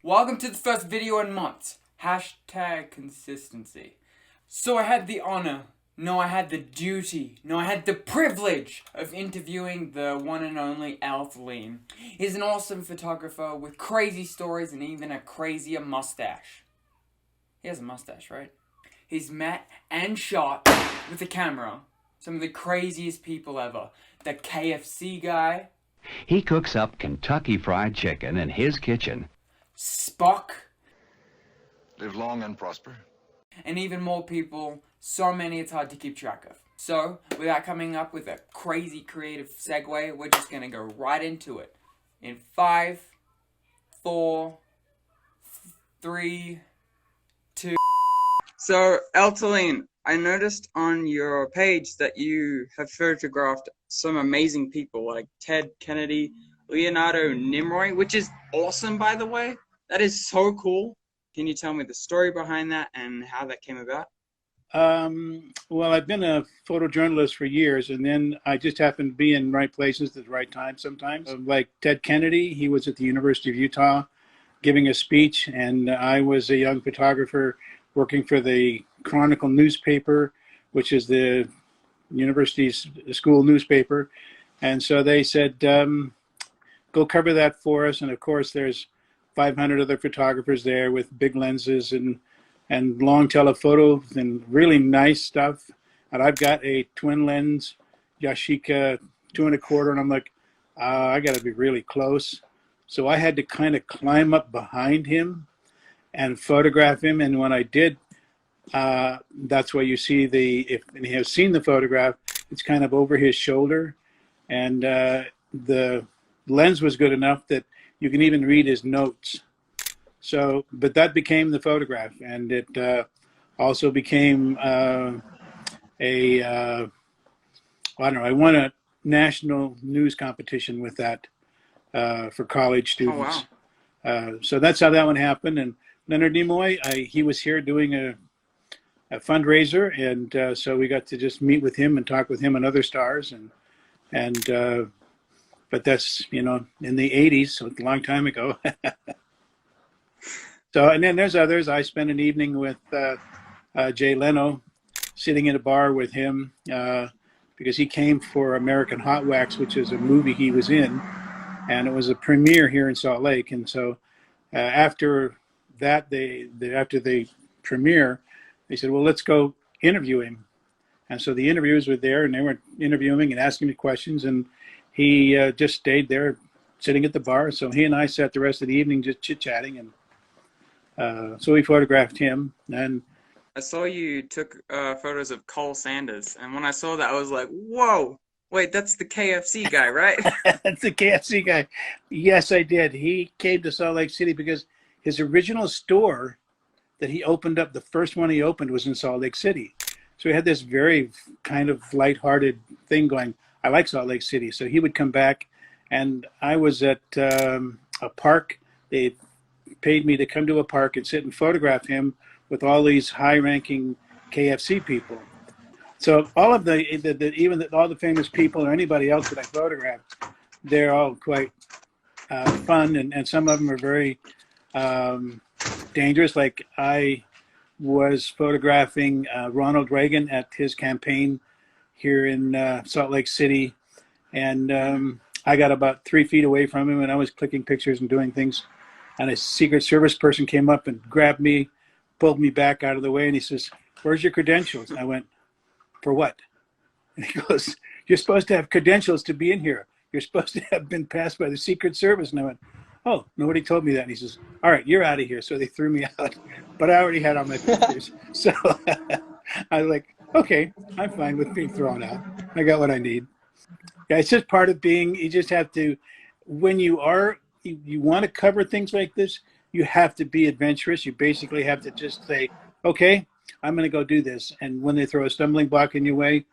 Welcome to the first video in months. Hashtag consistency. So I had the honor, no I had the duty, no I had the privilege of interviewing the one and only Thelin. He's an awesome photographer with crazy stories and even a crazier mustache. He has a mustache, right? He's met and shot with a camera some of the craziest people ever. The KFC guy. He cooks up Kentucky Fried Chicken in his kitchen. Spock. Live long and prosper. And even more people, so many it's hard to keep track of. So, without coming up with a crazy creative segue, we're just gonna go right into it. In 5, 4, 3, 2... So, Thelin, I noticed on your page that you have photographed some amazing people like Ted Kennedy, Leonardo Nimoy, which is awesome, by the way. That is so cool. Can you tell me the story behind that and how that came about? Well, I've been a photojournalist for years, and then I just happened to be in right places at the right time sometimes. Like Ted Kennedy, he was at the University of Utah giving a speech, and I was a young photographer working for the Chronicle newspaper, which is the university's school newspaper. And so they said, go cover that for us. And of course, there's 500 other photographers there with big lenses and long telephoto and really nice stuff. And I've got a twin lens Yashica 2.25, and I'm like, I got to be really close. So I had to kind of climb up behind him and photograph him. And when I did, that's why you see if you have seen the photograph, it's kind of over his shoulder. And the lens was good enough that you can even read his notes. So, but that became the photograph, and it also became I don't know, I won a national news competition with that for college students. Oh, wow. So that's how that one happened. And Leonard Nimoy, he was here doing a fundraiser, and so we got to just meet with him and talk with him and other stars, and but that's, you know, in the 80s, so it's a long time ago. So, and then there's others. I spent an evening with Jay Leno, sitting in a bar with him because he came for American Hot Wax, which is a movie he was in, and it was a premiere here in Salt Lake. And so after that, after the premiere, they said, well, let's go interview him. And so the interviewers were there, and they were interviewing and asking me questions, and he just stayed there sitting at the bar. So he and I sat the rest of the evening just chit-chatting, and so we photographed him. And I saw you took photos of Cole Sanders, and when I saw that, I was like, whoa, wait, that's the KFC guy, right? That's the KFC guy. Yes, I did. He came to Salt Lake City because his original store that he opened up, the first one he opened, was in Salt Lake City. So he had this very kind of lighthearted thing going. I like Salt Lake City. So he would come back, and I was at a park. They paid me to come to a park and sit and photograph him with all these high-ranking KFC people. So all of all the famous people or anybody else that I photographed, they're all quite fun, and some of them are very dangerous. Like I was photographing Ronald Reagan at his campaign here in Salt Lake City, and I got about 3 feet away from him, and I was clicking pictures and doing things, and a Secret Service person came up and grabbed me, pulled me back out of the way, and he says, where's your credentials? And I went, for what? And he goes, you're supposed to have credentials to be in here. You're supposed to have been passed by the Secret Service. And I went, oh, nobody told me that. And he says, all right, you're out of here. So they threw me out, but I already had all my pictures. So I was like, okay, I'm fine with being thrown out. I got what I need. Yeah, it's just part of being, you just have to, when you want to cover things like this, you have to be adventurous. You basically have to just say, okay, I'm going to go do this. And when they throw a stumbling block in your way,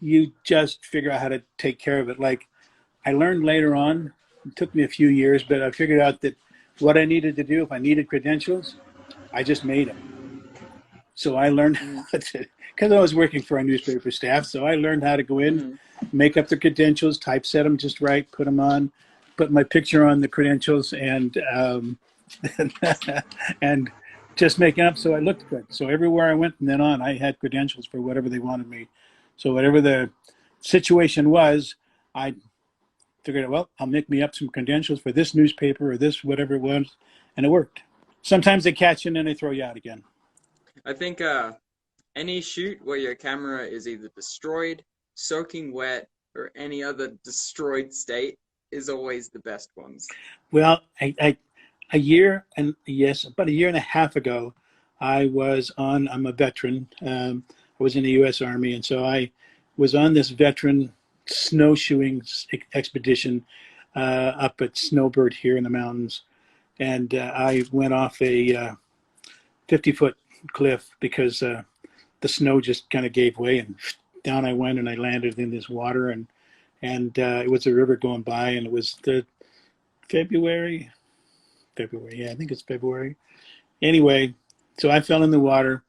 you just figure out how to take care of it. Like I learned later on, it took me a few years, but I figured out that what I needed to do, if I needed credentials, I just made them. So I learned how to, because I was working for a newspaper staff, so I learned how to go in, make up the credentials, typeset them just right, put them on, put my picture on the credentials, and and just making up so I looked good. So everywhere I went from then on, I had credentials for whatever they wanted me. So whatever the situation was, I figured, well, I'll make me up some credentials for this newspaper or this whatever it was, and it worked. Sometimes they catch you and then they throw you out again. I think any shoot where your camera is either destroyed, soaking wet, or any other destroyed state is always the best ones. Well, a year and yes, about a year and a half ago, I'm a veteran. I was in the U.S. Army, and so I was on this veteran snowshoeing expedition up at Snowbird here in the mountains. And I went off a 50-foot cliff because the snow just kind of gave way, and down I went, and I landed in this water, and it was a river going by, and it was the February, yeah, I think it's February. Anyway, so I fell in the water.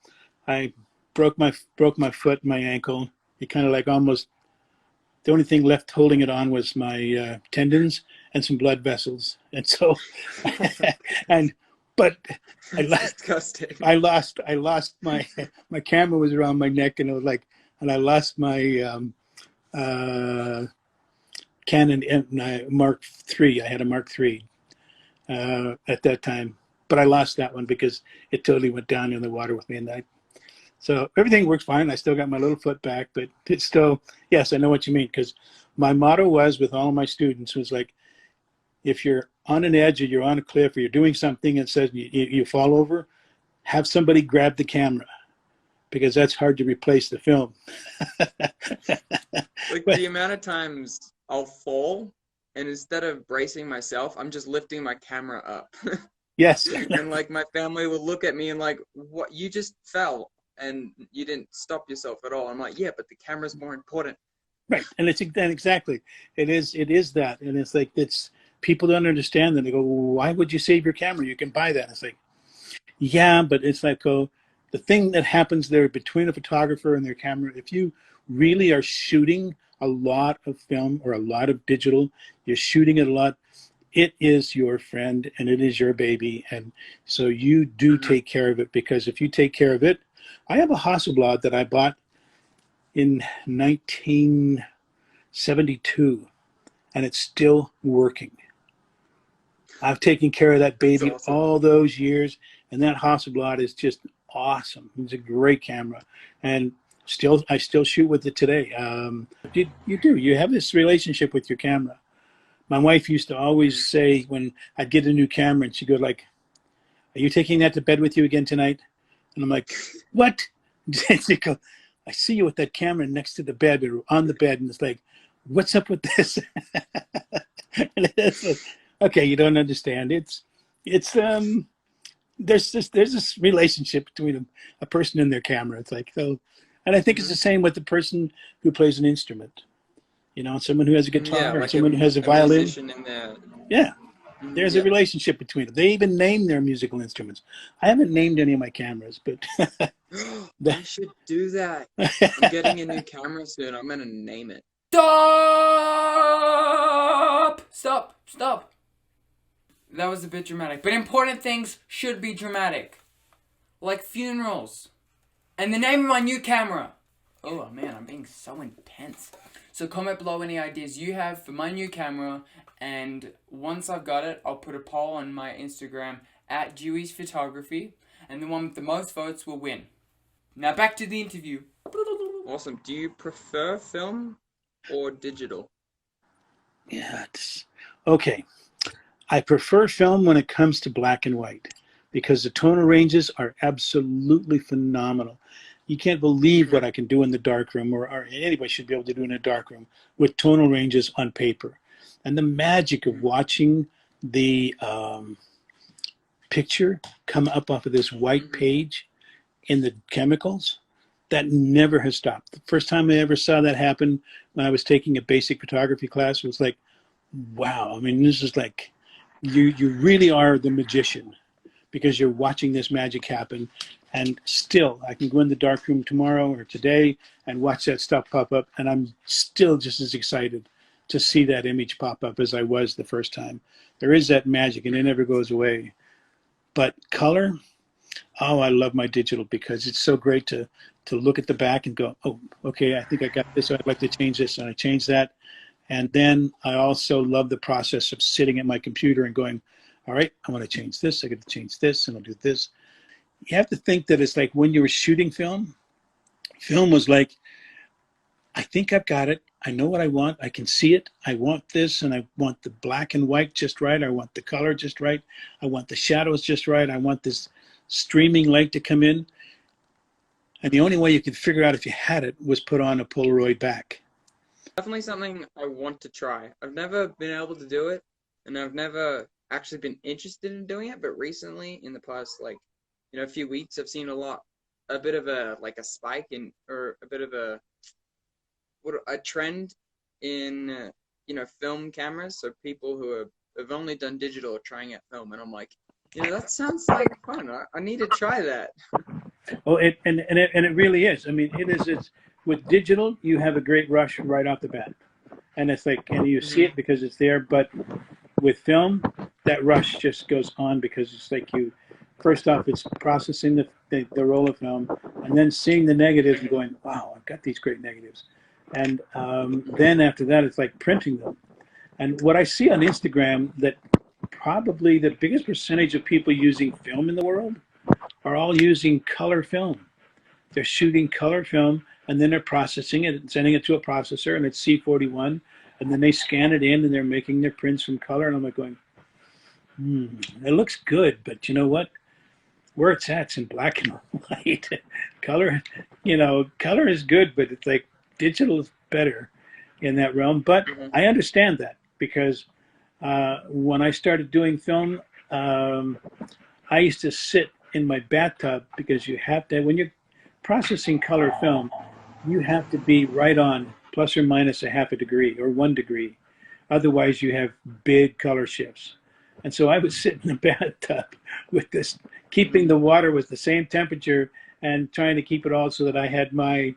I broke my foot, my ankle. It kind of like almost, the only thing left holding it on was my tendons and some blood vessels. And so, but I lost my camera was around my neck, and it was like, and I lost my Canon Mark III. I had a Mark III at that time, but I lost that one because it totally went down in the water with me. And so everything works fine. I still got my little foot back, but it's still, yes, I know what you mean. Because my motto was with all of my students was like, if you're on an edge or you're on a cliff or you're doing something and says you fall over, have somebody grab the camera, because that's hard to replace the film. Like the amount of times I'll fall, and instead of bracing myself, I'm just lifting my camera up. Yes. And like my family will look at me and like, what, you just fell and you didn't stop yourself at all. I'm like, yeah, but the camera's more important. Right. And it's exactly, it is that. And it's like, people don't understand that. They go, well, why would you save your camera? You can buy that. And it's like, yeah, but it's like, the thing that happens there between a photographer and their camera, if you really are shooting a lot of film or a lot of digital, you're shooting it a lot, it is your friend and it is your baby. And so you do take care of it, because if you take care of it, I have a Hasselblad that I bought in 1972, and it's still working. I've taken care of that baby all those years, and that Hasselblad is just awesome. It's a great camera, and I still shoot with it today. You have this relationship with your camera. My wife used to always say when I'd get a new camera, and she'd go like, "Are you taking that to bed with you again tonight?" And I'm like, "What?" And she'd go, "I see you with that camera next to the bed or on the bed," and it's like, "What's up with this?" And it's like, okay, you don't understand. There's this relationship between a person and their camera. It's like, so, and I think it's the same with the person who plays an instrument. You know, someone who has a guitar, or someone who has a violin. Yeah, there's a relationship between them. They even name their musical instruments. I haven't named any of my cameras, but I should do that. I'm getting a new camera soon. I'm gonna name it. Stop. That was a bit dramatic, but important things should be dramatic, like funerals, and the name of my new camera. Oh man, I'm being so intense. So comment below any ideas you have for my new camera, and once I've got it, I'll put a poll on my Instagram at Dewey's Photography, and the one with the most votes will win. Now back to the interview. Awesome. Do you prefer film or digital? Yeah, okay. I prefer film when it comes to black and white, because the tonal ranges are absolutely phenomenal. You can't believe what I can do in the darkroom, or anybody should be able to do in a darkroom with tonal ranges on paper. And the magic of watching the picture come up off of this white page in the chemicals, that never has stopped. The first time I ever saw that happen when I was taking a basic photography class, it was like, wow. I mean, this is like, you really are the magician, because you're watching this magic happen. And still, I can go in the darkroom tomorrow or today and watch that stuff pop up, and I'm still just as excited to see that image pop up as I was the first time. There is that magic, and it never goes away. But color, oh, I love my digital because it's so great to look at the back and go, oh, okay, I think I got this. So I'd like to change this, and I change that. And then I also love the process of sitting at my computer and going, all right, I want to change this. I got to change this, and I'll do this. You have to think that it's like when you were shooting film, film was like, I think I've got it. I know what I want. I can see it. I want this, and I want the black and white just right. I want the color just right. I want the shadows just right. I want this streaming light to come in. And the only way you could figure out if you had it was put on a Polaroid back. Definitely something I want to try. I've never been able to do it, and I've never actually been interested in doing it. But recently, in the past, a few weeks, I've seen a bit of a spike or a bit of a trend in film cameras. So people who have only done digital are trying out film, and I'm like, that sounds like fun. I need to try that. Oh, it really is. I mean, it's with digital, you have a great rush right off the bat, and it's like, and you see it because it's there. But with film, that rush just goes on because it's like first off, it's processing the roll of film, and then seeing the negatives and going, wow, I've got these great negatives, and then after that, it's like printing them. And what I see on Instagram, that probably the biggest percentage of people using film in the world are all using color film. They're shooting color film, and then they're processing it and sending it to a processor, and it's C41, and then they scan it in, and they're making their prints from color. And I'm like going, it looks good, but you know what? Where it's at's in black and white. Color, color is good, but it's like digital is better in that realm. But I understand that because when I started doing film, I used to sit in my bathtub because you have to, when you're processing color film, you have to be right on plus or minus a half a degree or 1 degree. Otherwise, you have big color shifts. And so I would sit in the bathtub with this, keeping the water with the same temperature and trying to keep it all so that I had my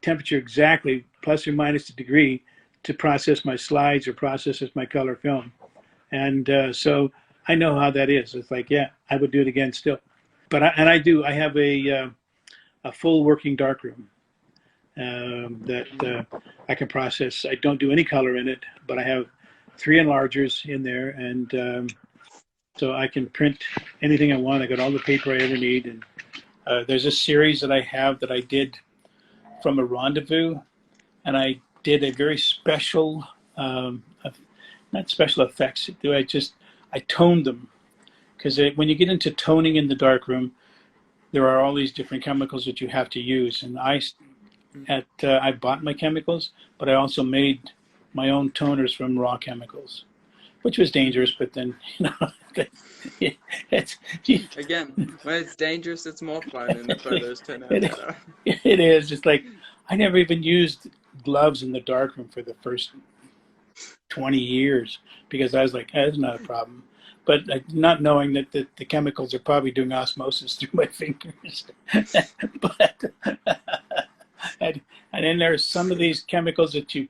temperature exactly plus or minus a degree to process my slides or process my color film. And so I know how that is. It's like, yeah, I would do it again still. But I have a full working darkroom that I can process. I don't do any color in it, but I have 3 enlargers in there, and so I can print anything I want. I got all the paper I ever need, and there's a series that I have that I did from a rendezvous, and I did a very special, not special effects. I toned them. Because when you get into toning in the darkroom, there are all these different chemicals that you have to use. And I bought my chemicals, but I also made my own toners from raw chemicals, which was dangerous. But then, it's again, when it's dangerous, it's more fun, and the photos turn out better. It is. It's like I never even used gloves in the darkroom for the first 20 years because I was like, that's not a problem. But not knowing that the chemicals are probably doing osmosis through my fingers. But and then there's some of these chemicals that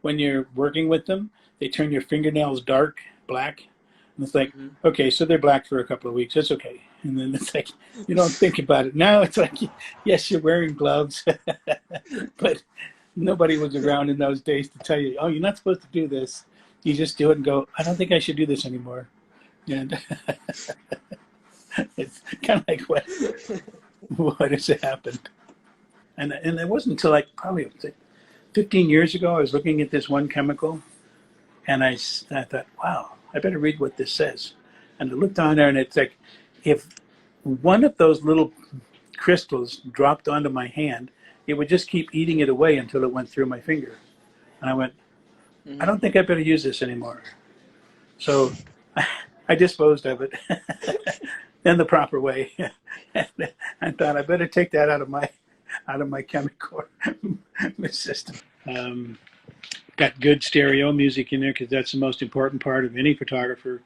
when you're working with them, they turn your fingernails black. And it's like, okay, so they're black for a couple of weeks. That's okay. And then it's like, you don't think about it. Now it's like, yes, you're wearing gloves. But nobody was around in those days to tell you, oh, you're not supposed to do this. You just do it and go, I don't think I should do this anymore. And it's kind of like what has happened. And it wasn't until probably 15 years ago, I was looking at this one chemical, and I thought, wow, I better read what this says. And I looked on there, and it's like, if one of those little crystals dropped onto my hand, it would just keep eating it away until it went through my finger. And I went, I don't think I better use this anymore. So I disposed of it in the proper way. I thought I better take that out of my chemical system. Got good stereo music in there because that's the most important part of any photographer.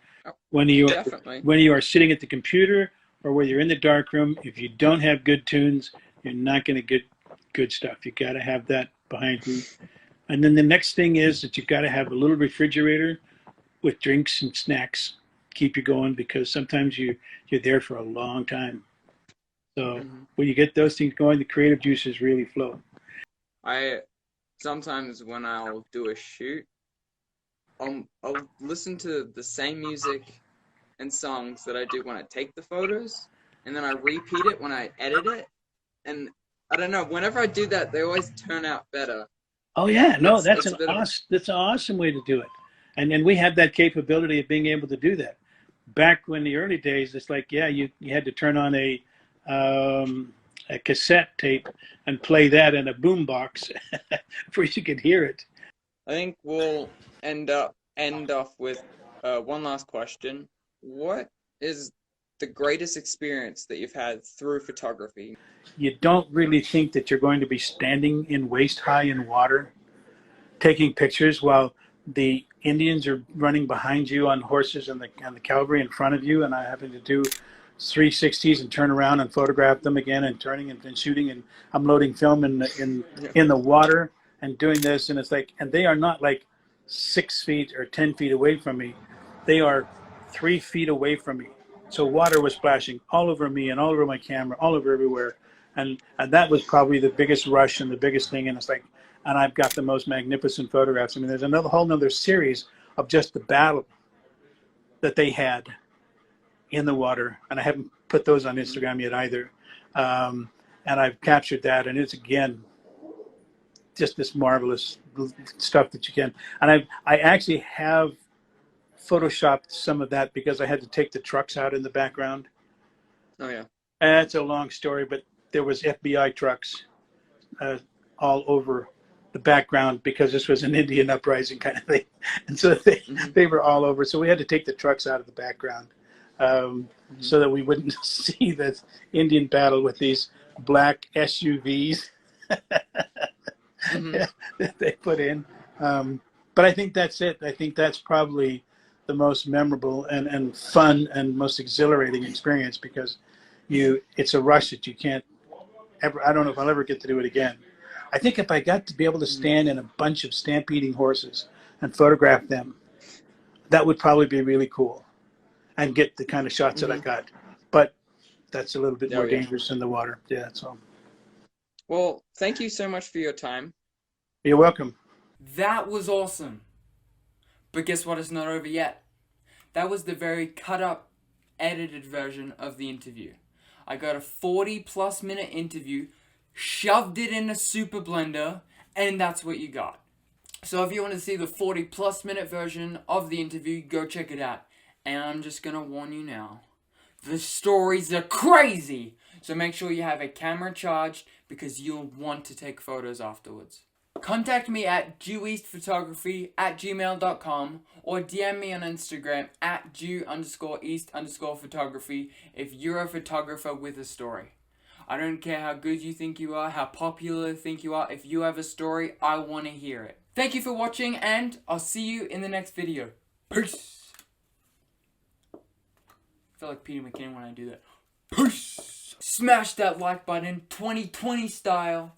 When you are sitting at the computer or when you're in the darkroom, if you don't have good tunes, you're not going to get good stuff. You got to have that behind you. And then the next thing is that you've got to have a little refrigerator with drinks and snacks keep you going, because sometimes you're there for a long time. So Mhm. when you get those things going, the creative juices really flow. I sometimes when I'll do a shoot, I'll listen to the same music and songs that I do when I take the photos, and then I repeat it when I edit it. And I don't know, whenever I do that, they always turn out better. Oh yeah, no, It's a bit of a, that's an awesome way to do it, and we have that capability of being able to do that. Back when the early days, it's like, yeah, you had to turn on a cassette tape and play that in a boombox before you could hear it. I think we'll end off with one last question. What is the greatest experience that you've had through photography? You don't really think that you're going to be standing in waist high in water taking pictures while the Indians are running behind you on horses and the cavalry in front of you, and I having to do 360s and turn around and photograph them again, and turning and shooting, and I'm loading film Yeah. in the water and doing this, and it's like, and they are not like 6 feet or 10 feet away from me, they are 3 feet away from me. So water was splashing all over me and all over my camera, all over everywhere, and that was probably the biggest rush and the biggest thing. And it's like, and I've got the most magnificent photographs. I mean, there's another whole nother series of just the battle that they had in the water, and I haven't put those on Instagram yet either. And I've captured that, and it's again just this marvelous stuff that you can. And I actually have photoshopped some of that because I had to take the trucks out in the background. Oh yeah. That's a long story, but there was FBI trucks all over the background because this was an Indian uprising kind of thing, and so they were all over. So we had to take the trucks out of the background so that we wouldn't see this Indian battle with these black SUVs that they put in. But I think that's it. I think that's probably the most memorable and fun and most exhilarating experience, because it's a rush that you can't ever. I don't know if I'll ever get to do it again. I think if I got to be able to stand in a bunch of stampeding horses and photograph them, that would probably be really cool and get the kind of shots that I got. But that's a little bit more dangerous in the water. Yeah, so. Well, thank you so much for your time. You're welcome. That was awesome. But guess what? It's not over yet. That was the very cut up, edited version of the interview. I got a 40+ minute interview, shoved it in a super blender, and that's what you got. So if you want to see the 40+ minute version of the interview, go check it out. And I'm just gonna warn you now, the stories are crazy! So make sure you have a camera charged, because you'll want to take photos afterwards. Contact me at dewisphotography@gmail.com or DM me on Instagram at dew_east_photography if you're a photographer with a story. I don't care how good you think you are, how popular you think you are. If you have a story, I want to hear it. Thank you for watching, and I'll see you in the next video. Peace! I feel like Peter McKinnon when I do that. Peace! Smash that like button, 2020 style.